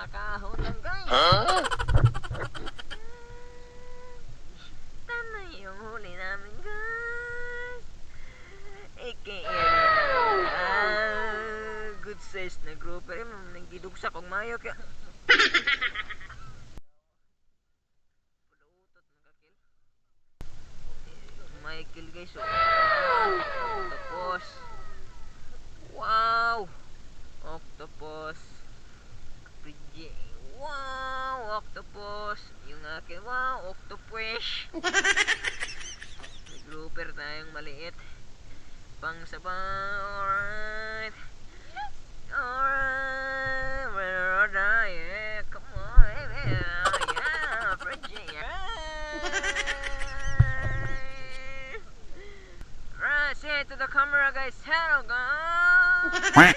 Kakahon lang guys. Tama yung huli namin guys. Good size na grouper. Nagidugsa kong mayo kaya. Michael guys. Octopus. Wow. Octopus. Kapridye. Wow. Octopus. Yung akin. Wow. Octopus. May grouper tayong maliit. Pang sabaw. Alright. Alright. Where are they? Come on. Yeah. Fridge. Right. Say it to the camera guys. Hello guys.